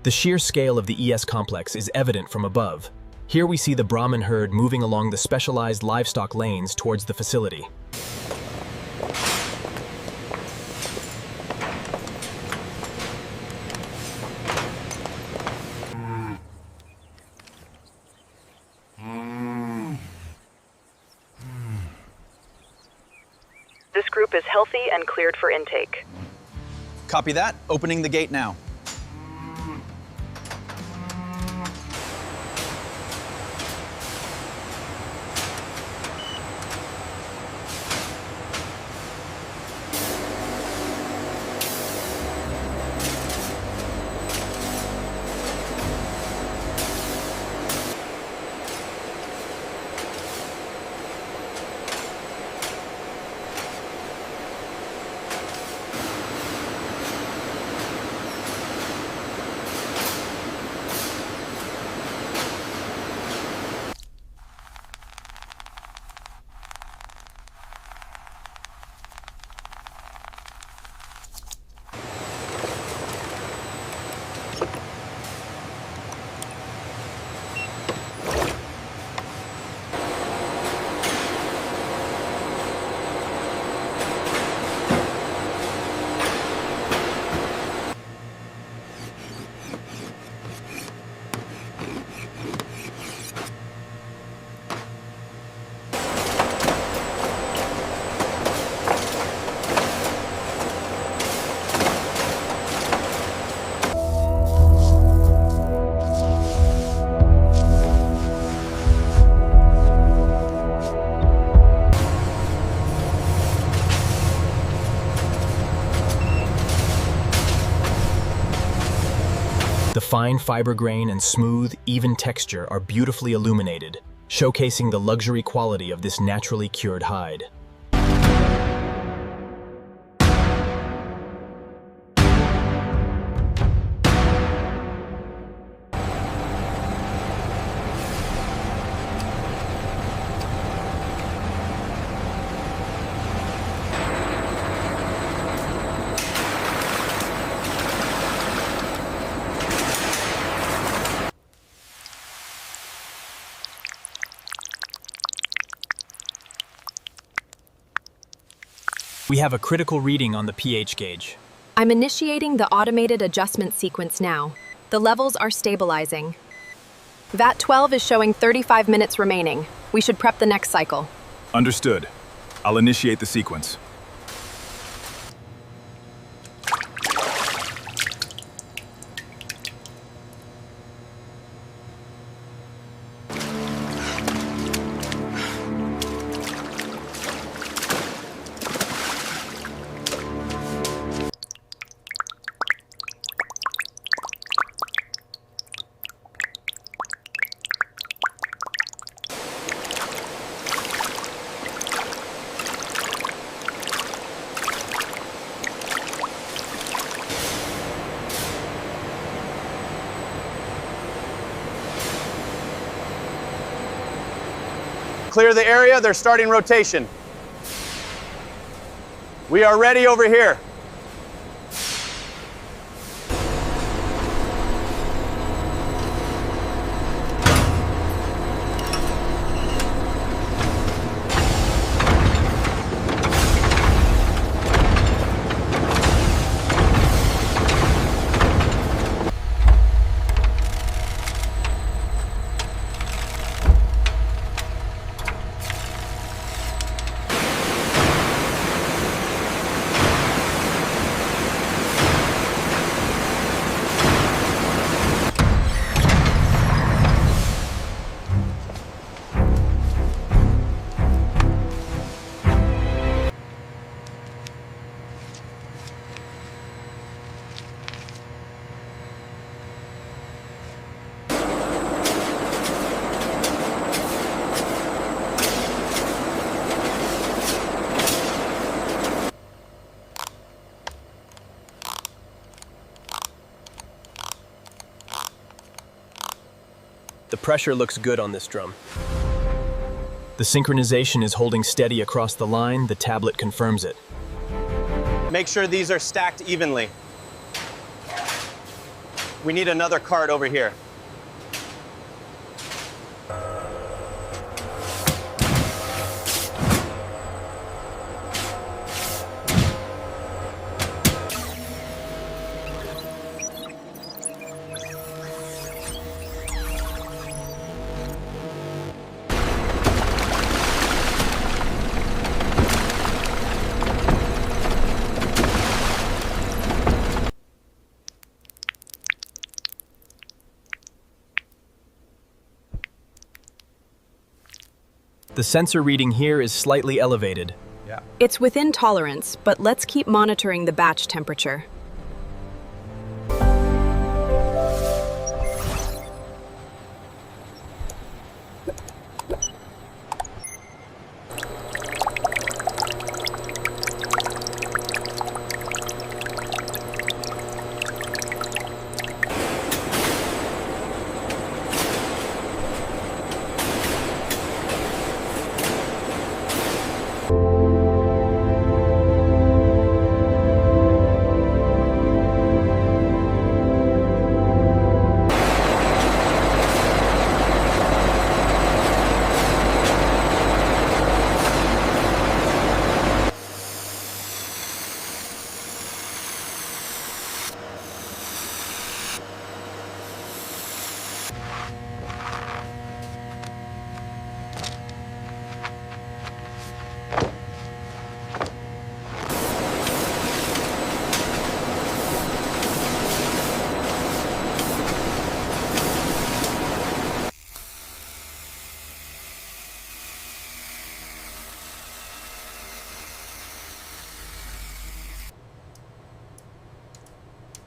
The sheer scale of the ES complex is evident from above. Here we see the Brahman herd moving along the specialized livestock lanes towards the facility. This group is healthy and cleared for intake. Copy that. Opening the gate now. The fine fiber grain and smooth, even texture are beautifully illuminated, showcasing the luxury quality of this naturally cured hide. We have a critical reading on the pH gauge. I'm initiating the automated adjustment sequence now. The levels are stabilizing. VAT 12 is showing 35 minutes remaining. We should prep the next cycle. Understood. I'll initiate the sequence. Clear the area, they're starting rotation. We are ready over here. The pressure looks good on this drum. The synchronization is holding steady across the line. The tablet confirms it. Make sure these are stacked evenly. We need another cart over here. The sensor reading here is slightly elevated. It's within tolerance, but let's keep monitoring the batch temperature.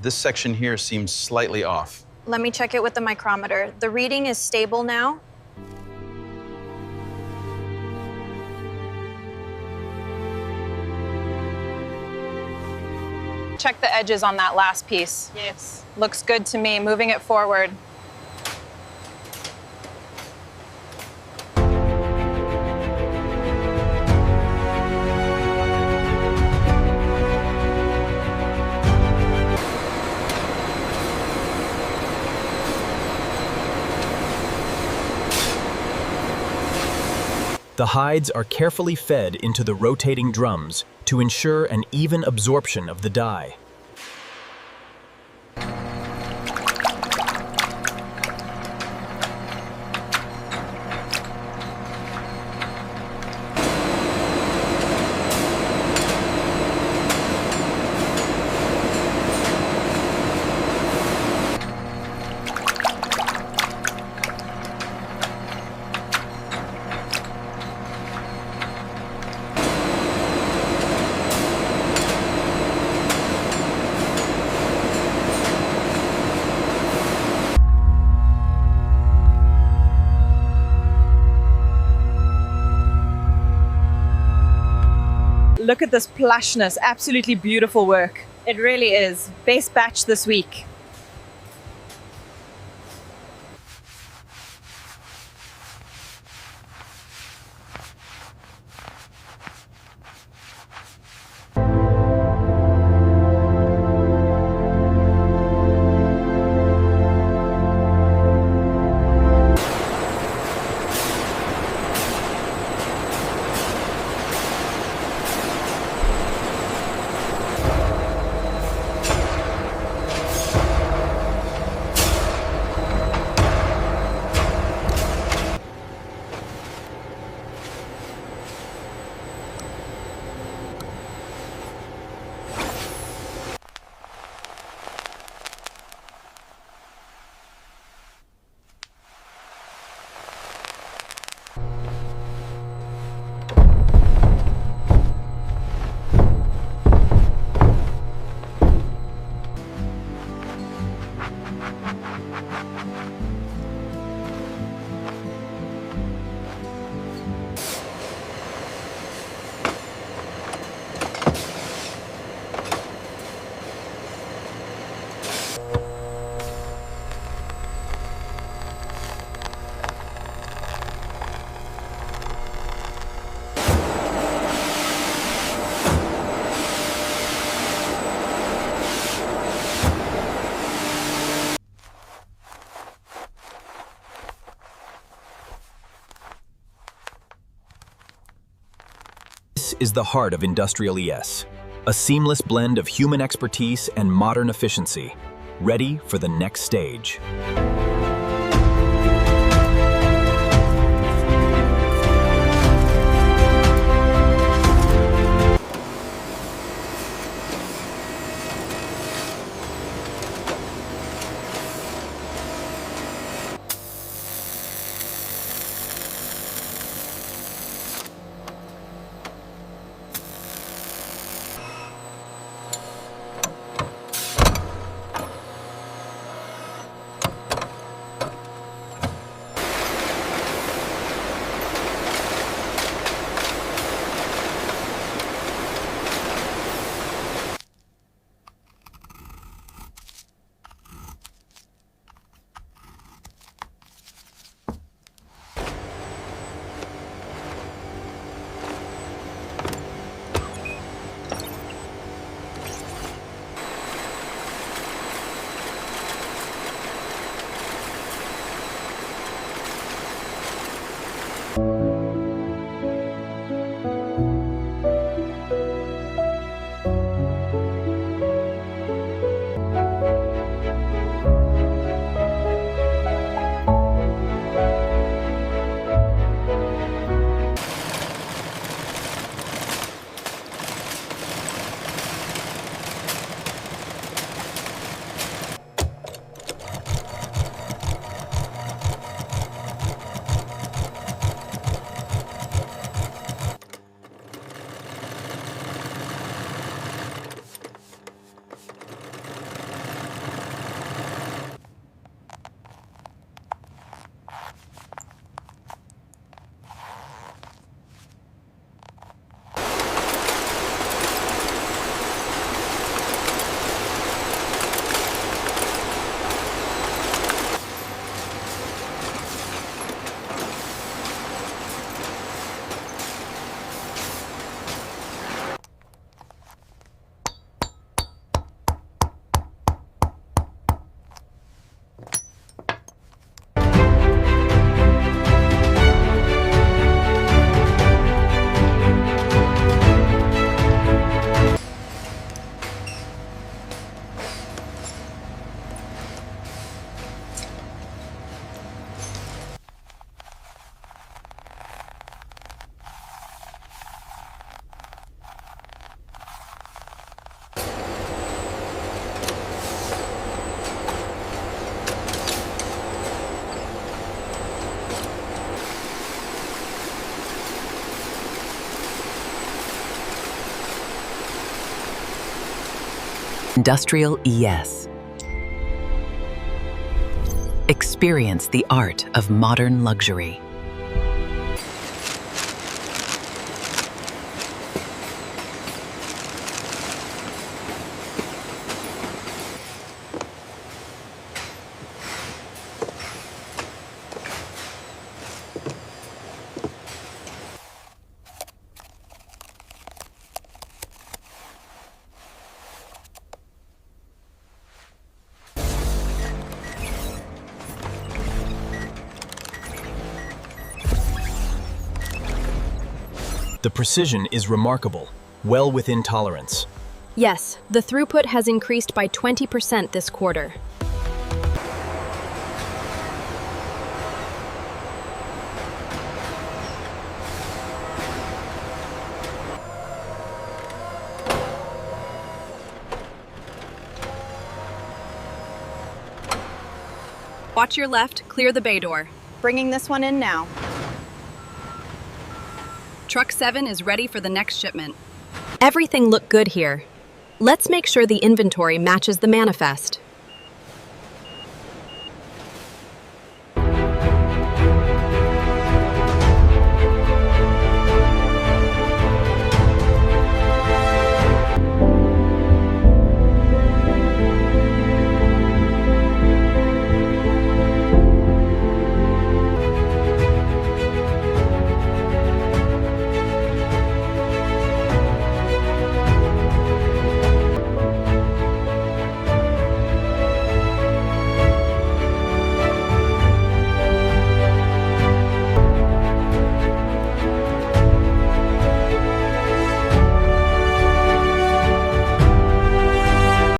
This section here seems slightly off. Let me check it with the micrometer. The reading is stable now. Check the edges on that last piece. Yes. Looks good to me. Moving it forward. The hides are carefully fed into the rotating drums to ensure an even absorption of the dye. Look at this plushness, absolutely beautiful work. It really is. Best batch this week. is the heart of industrial ES, a seamless blend of human expertise and modern efficiency, ready for the next stage. Industrial ES. Experience the art of modern luxury. The precision is remarkable, well within tolerance. Yes, the throughput has increased by 20% this quarter. Watch your left, clear the bay door. Bringing this one in now. Truck 7 is ready for the next shipment. Everything looked good here. Let's make sure the inventory matches the manifest.